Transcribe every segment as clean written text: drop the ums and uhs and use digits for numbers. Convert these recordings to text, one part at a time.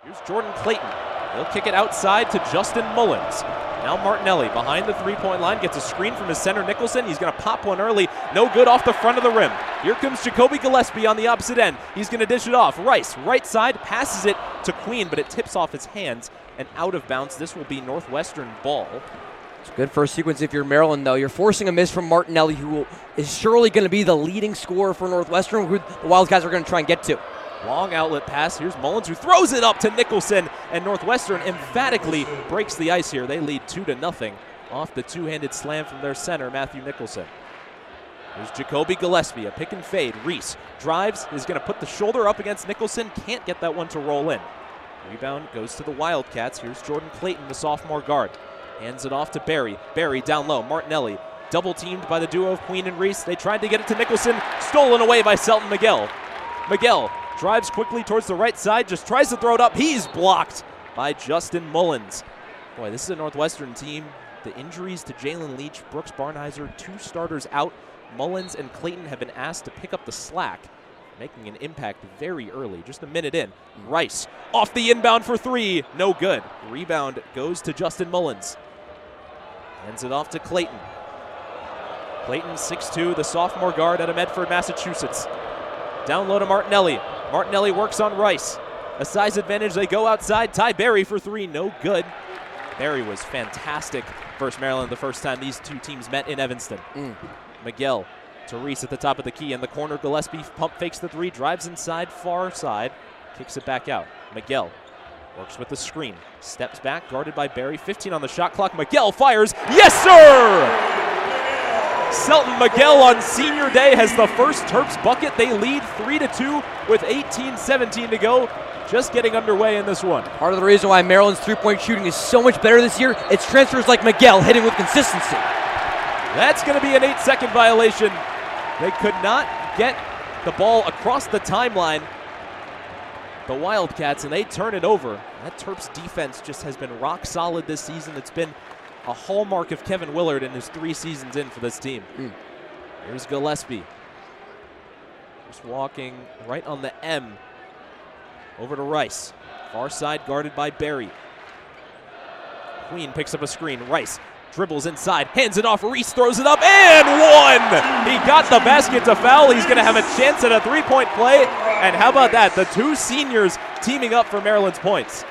Here's Jordan Clayton. He'll kick it outside to Justin Mullins. Now Martinelli behind the three-point line, gets a screen from his center Nicholson. He's going to pop one early. No good off the front of the rim. Here comes Jacoby Gillespie on the opposite end. He's going to dish it off. Rice, right side, passes it to Queen, but it tips off his hands and out of bounds. This will be Northwestern ball. It's a good first sequence if you're Maryland, though. You're forcing a miss from Martinelli, who is surely going to be the leading scorer for Northwestern, who the Wildcats are going to try and get to. Long outlet pass. Here's Mullins, who throws it up to Nicholson, and Northwestern emphatically breaks the ice here. They lead 2-0 off the two-handed slam from their center, Matthew Nicholson. Here's Jacoby Gillespie, a pick and fade. Reese drives, is going to put the shoulder up against Nicholson, can't get that one to roll in. Rebound goes to the Wildcats. Here's Jordan Clayton, the sophomore guard. Hands it off to Barry. Barry down low. Martinelli double teamed by the duo of Queen and Reese. They tried to get it to Nicholson, stolen away by Selton Miguel. Miguel drives quickly towards the right side, just tries to throw it up. He's blocked by Justin Mullins. Boy, this is a Northwestern team. The injuries to Jalen Leach, Brooks Barnheiser, two starters out. Mullins and Clayton have been asked to pick up the slack, making an impact very early, just a minute in. Rice off the inbound for three, no good. Rebound goes to Justin Mullins. Hands it off to Clayton. Clayton, 6'2", the sophomore guard out of Medford, Massachusetts. Down low to Martinelli. Martinelli works on Rice. A size advantage, they go outside. Ty Berry for three, no good. Berry was fantastic versus Maryland the first time these two teams met in Evanston. Miguel to Reese at the top of the key. In the corner, Gillespie pump fakes the three, drives inside, far side, kicks it back out. Miguel works with the screen, steps back, guarded by Berry. 15 on the shot clock. Miguel fires. Yes, sir! Selton Miguel on senior day has the first Terps bucket. They lead 3-2 with 18-17 to go. Just getting underway in this one. Part of the reason why Maryland's three-point shooting is so much better this year, it's transfers like Miguel hitting with consistency. That's going to be an 8-second violation. They could not get the ball across the timeline, the Wildcats, and they turn it over. That Terps defense just has been rock solid this season. It's been a hallmark of Kevin Willard in his 3 seasons in for this team. Here's Gillespie. Just walking right on the M. Over to Rice. Far side guarded by Berry. Queen picks up a screen. Rice dribbles inside, hands it off. Reese throws it up and one! He got the basket to foul. He's going to have a chance at a three-point play. And how about that? The two seniors teaming up for Maryland's points.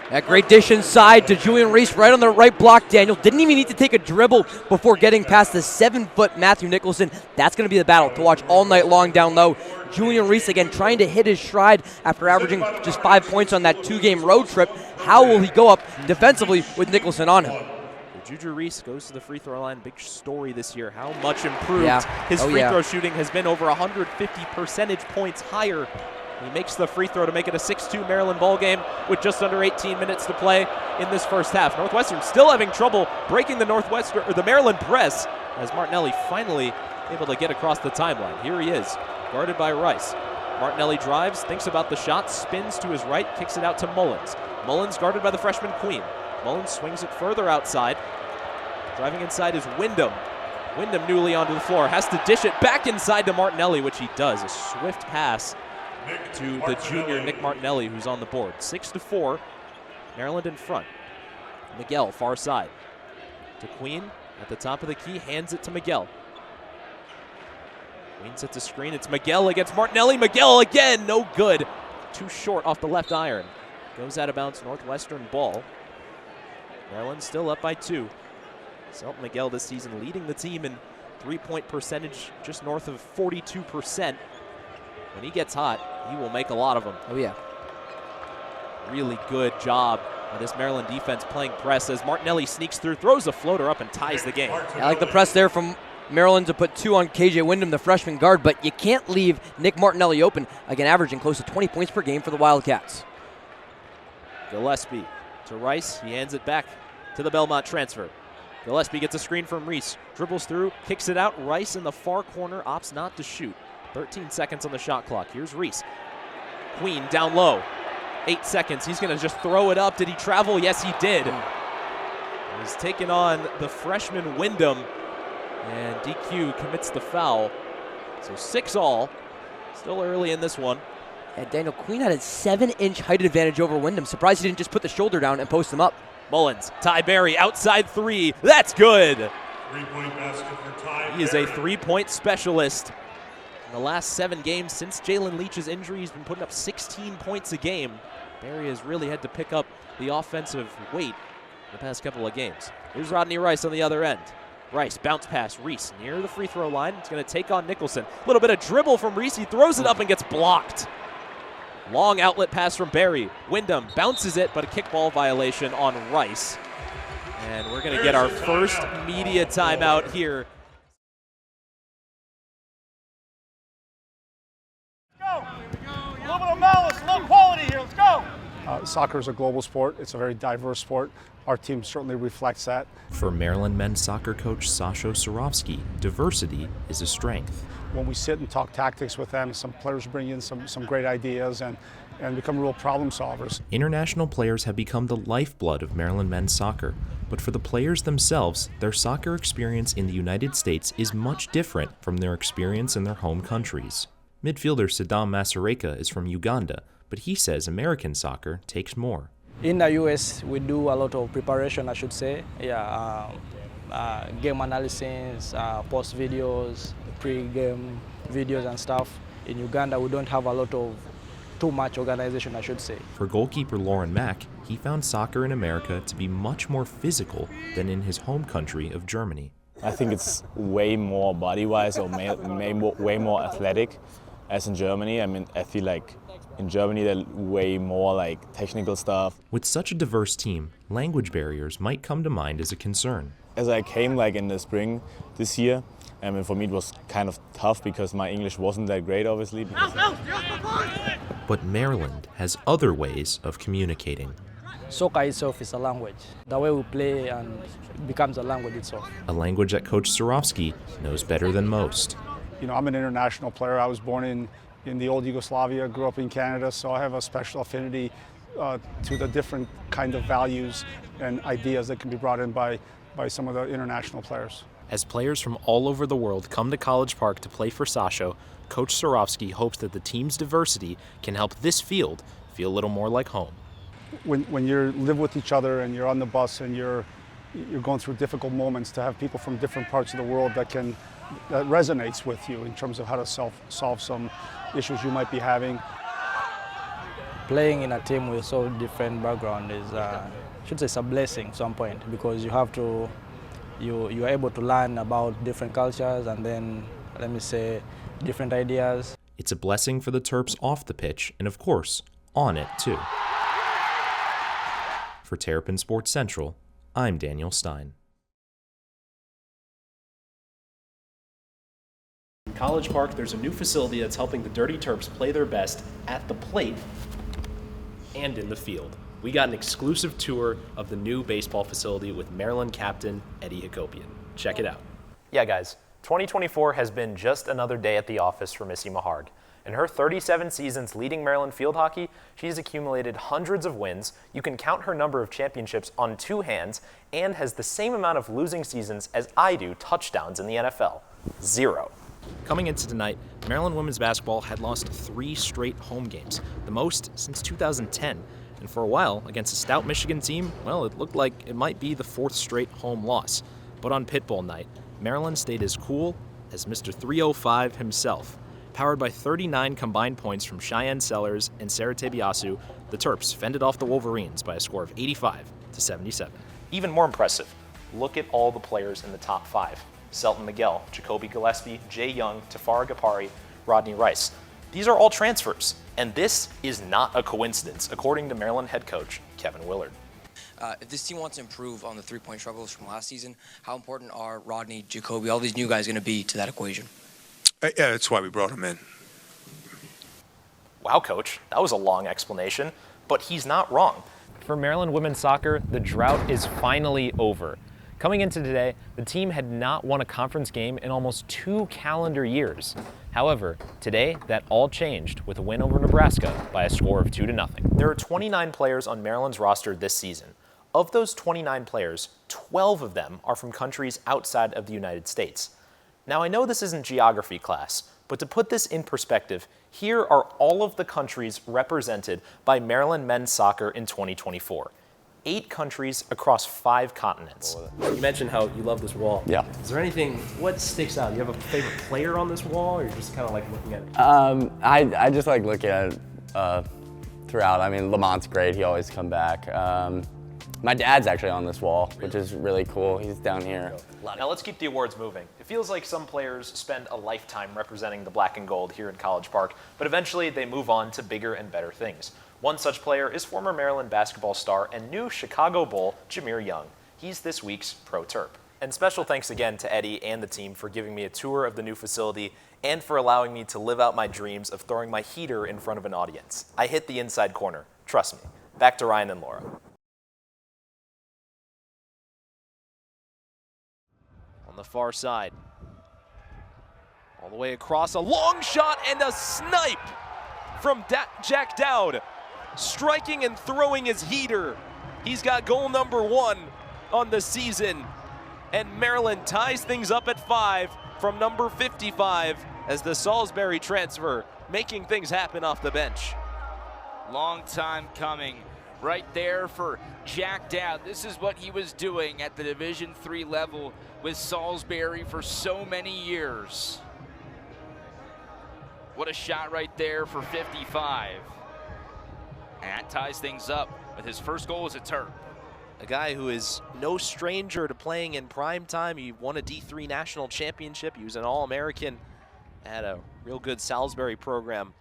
That great dish inside to Julian Reese right on the right block. Daniel didn't even need to take a dribble before getting past the 7-foot Matthew Nicholson. That's going to be the battle to watch all night long down low. Julian Reese again trying to hit his stride after averaging just 5 points on that 2-game road trip. How will he go up defensively with Nicholson on him? Juju Reese goes to the free throw line. Big story this year. How much improved his free throw shooting has been, over 150 percentage points higher. He makes the free throw to make it a 6-2 Maryland ball game with just under 18 minutes to play in this first half. Northwestern still having trouble breaking the Maryland press, as Martinelli finally able to get across the timeline. Here he is, guarded by Rice. Martinelli drives, thinks about the shot, spins to his right, kicks it out to Mullins. Mullins guarded by the freshman Queen. Mullins swings it further outside. Driving inside is Wyndham. Wyndham newly onto the floor, has to dish it back inside to Martinelli, which he does. A swift pass to the junior Nick Martinelli, who's on the board. 6-4, Maryland in front. Miguel, far side. To Queen, at the top of the key, hands it to Miguel. Queen sets a screen, it's Miguel against Martinelli. Miguel again, no good. Too short off the left iron. Goes out of bounds, Northwestern ball. Maryland still up by 2. Selton Miguel this season leading the team in three-point percentage, just north of 42%. When he gets hot, he will make a lot of them. Oh, yeah. Really good job by this Maryland defense playing press as Martinelli sneaks through, throws a floater up, and ties the game. I like the press there from Maryland to put 2 on KJ Wyndham, the freshman guard, but you can't leave Nick Martinelli open, again averaging close to 20 points per game for the Wildcats. Gillespie to Rice. He hands it back to the Belmont transfer. Gillespie gets a screen from Reese, dribbles through, kicks it out. Rice in the far corner opts not to shoot. 13 seconds on the shot clock. Here's Reese. Queen down low. 8 seconds. He's going to just throw it up. Did he travel? Yes, he did. He's taken on the freshman Wyndham, and DQ commits the foul. So 6 all. Still early in this one. And Daniel, Queen had a 7-inch height advantage over Wyndham. Surprised he didn't just put the shoulder down and post him up. Mullins, Ty Berry, outside three. That's good. Three-point basket for Ty He is a Berry. three-point specialist. In the last 7 games since Jalen Leach's injury, he's been putting up 16 points a game. Berry has really had to pick up the offensive weight the past couple of games. Here's Rodney Rice on the other end. Rice, bounce pass, Reese near the free throw line. He's going to take on Nicholson. A little bit of dribble from Reese. He throws it up and gets blocked. Long outlet pass from Berry. Wyndham bounces it, but a kickball violation on Rice. And we're going to get our first media timeout here. Let's go. A little bit of malice, a little quality here. Let's go. Soccer is a global sport. It's a very diverse sport. Our team certainly reflects that. For Maryland men's soccer coach Sasho Surovsky, diversity is a strength. When we sit and talk tactics with them, some players bring in some great ideas and become real problem solvers. International players have become the lifeblood of Maryland men's soccer, but for the players themselves, their soccer experience in the United States is much different from their experience in their home countries. Midfielder Saddam Masareka is from Uganda, but he says American soccer takes more. In the US, we do a lot of preparation, I should say. Yeah, game analysis, post videos, pre-game videos and stuff. In Uganda, we don't have a lot of too much organization, I should say. For goalkeeper Lauren Mack, he found soccer in America to be much more physical than in his home country of Germany. I think it's way more body-wise or way more athletic as in Germany. I mean, I feel like in Germany, they're way more like technical stuff. With such a diverse team, language barriers might come to mind as a concern. As I came like in the spring this year, I mean, for me it was kind of tough because my English wasn't that great, obviously. But Maryland has other ways of communicating. Soccer itself is a language. The way we play and becomes a language itself. A language that Coach Surovsky knows better than most. You know, I'm an international player. I was born in the old Yugoslavia, grew up in Canada, so I have a special affinity to the different kind of values and ideas that can be brought in by some of the international players. As players from all over the world come to College Park to play for Sasho, Coach Surovsky hopes that the team's diversity can help this field feel a little more like home. When you live with each other and you're on the bus and you're going through difficult moments, to have people from different parts of the world that resonates with you in terms of how to solve some issues you might be having. Playing in a team with so different background is, I should say, it's a blessing at some point, because you have to, you're able to learn about different cultures and then, let me say, different ideas. It's a blessing for the Terps off the pitch and, of course, on it too. For Terrapin Sports Central, I'm Daniel Stein. In College Park, there's a new facility that's helping the Dirty Terps play their best at the plate and in the field. We got an exclusive tour of the new baseball facility with Maryland captain Eddie Hakopian. Check it out. Yeah, guys, 2024 has been just another day at the office for Missy Maharg. In her 37 seasons leading Maryland field hockey, she's accumulated hundreds of wins. You can count her number of championships on 2 hands, and has the same amount of losing seasons as I do touchdowns in the NFL. 0. Coming into tonight, Maryland women's basketball had lost 3 straight home games, the most since 2010. And for a while, against a stout Michigan team, well, it looked like it might be the 4th straight home loss. But on Pitbull night, Maryland stayed as cool as Mr. 305 himself. Powered by 39 combined points from Cheyenne Sellers and Sarah Tebiasu, the Terps fended off the Wolverines by a score of 85-77. Even more impressive, look at all the players in the top 5. Selton Miguel, Jacoby Gillespie, Jay Young, Tafara Gapari, Rodney Rice. These are all transfers, and this is not a coincidence, according to Maryland head coach Kevin Willard. If this team wants to improve on the three-point struggles from last season, how important are Rodney, Jacoby, all these new guys going to be to that equation? Yeah, that's why we brought him in. Wow, coach, that was a long explanation, but he's not wrong. For Maryland women's soccer, the drought is finally over. Coming into today, the team had not won a conference game in almost 2 calendar years. However, today that all changed with a win over Nebraska by a score of 2-0. There are 29 players on Maryland's roster this season. Of those 29 players, 12 of them are from countries outside of the United States. Now, I know this isn't geography class, But to put this in perspective, here are all of the countries represented by Maryland men's soccer in 2024. 8 countries across 5 continents. You mentioned how you love this wall. Yeah. Is there anything, what sticks out? You have a favorite player on this wall, or you're just kind of like looking at it? I just like looking at it throughout. I mean, Lamont's great. He always come back. My dad's actually on this wall, which is really cool. He's down here. Now let's keep the awards moving. It feels like some players spend a lifetime representing the black and gold here in College Park, but eventually they move on to bigger and better things. One such player is former Maryland basketball star and new Chicago Bull, Jameer Young. He's this week's Pro Terp. And special thanks again to Eddie and the team for giving me a tour of the new facility and for allowing me to live out my dreams of throwing my heater in front of an audience. I hit the inside corner, trust me. Back to Ryan and Laura. On the far side. All the way across, a long shot and a snipe from Jack Dowd. Striking and throwing his heater. He's got goal number 1 on the season. And Maryland ties things up at 5 from number 55 as the Salisbury transfer, making things happen off the bench. Long time coming. Right there for Jack Dowd. This is what he was doing at the Division III level with Salisbury for so many years. What a shot right there for 55. And that ties things up with his first goal as a Terp. A guy who is no stranger to playing in prime time. He won a D3 national championship. He was an All-American. Had a real good Salisbury program.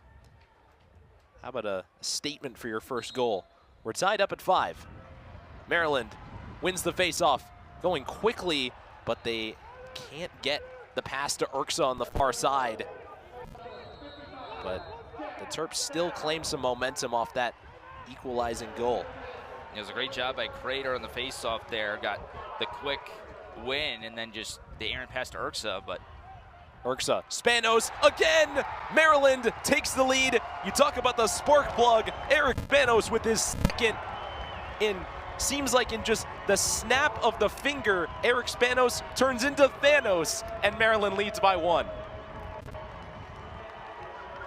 How about a statement for your first goal? We're tied up at 5. Maryland wins the face-off, going quickly, but they can't get the pass to Urksa on the far side. But the Terps still claim some momentum off that equalizing goal. It was a great job by Crater on the face-off there. Got the quick win and then just the errant pass to Urksa, but Urksa, Spanos again! Maryland takes the lead. You talk about the spark plug. Eric Spanos with his second seems like in just the snap of the finger, Eric Spanos turns into Thanos, and Maryland leads by 1.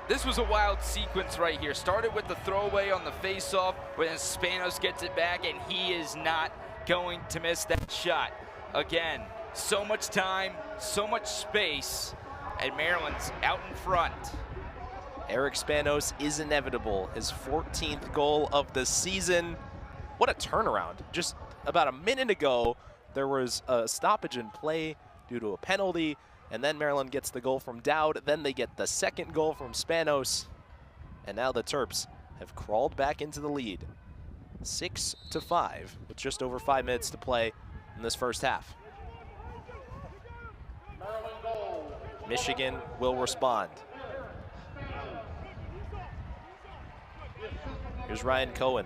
this was a wild sequence right here. Started with the throwaway on the face-off, where then Spanos gets it back, and he is not going to miss that shot. Again, so much time, so much space, and Maryland's out in front. Eric Spanos is inevitable. His 14th goal of the season. What a turnaround. Just about a minute ago, there was a stoppage in play due to a penalty, and then Maryland gets the goal from Dowd. Then they get the second goal from Spanos, and now the Terps have crawled back into the lead. 6-5 with just over 5 minutes to play in this first half. Michigan will respond. Here's Ryan Cohen.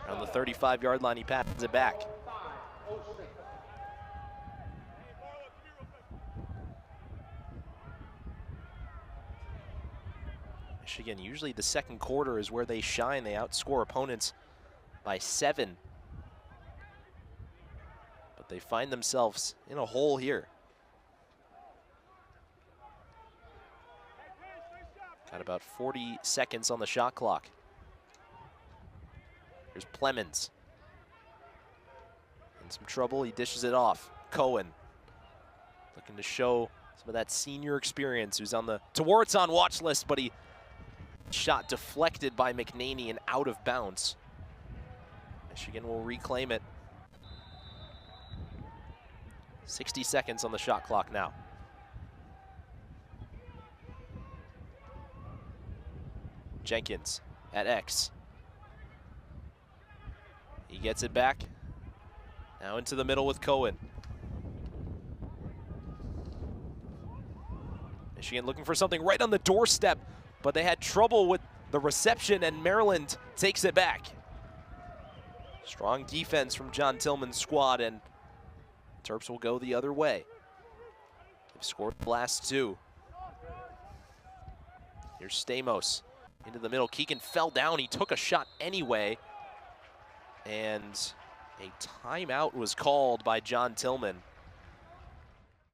On the 35-yard line, he passes it back. Michigan, usually the second quarter is where they shine. They outscore opponents by 7. But they find themselves in a hole here. Got about 40 seconds on the shot clock. Here's Plemons. In some trouble, he dishes it off. Cohen looking to show some of that senior experience. Who's on the Tawart's on watch list, but he shot deflected by McNaney and out of bounds. Michigan will reclaim it. 60 seconds on the shot clock now. Jenkins at X. He gets it back. Now into the middle with Cohen. Michigan looking for something right on the doorstep, but they had trouble with the reception, and Maryland takes it back. Strong defense from John Tillman's squad, and Terps will go the other way. They've scored the last 2. Here's Stamos into the middle. Keegan fell down. He took a shot anyway. And a timeout was called by John Tillman.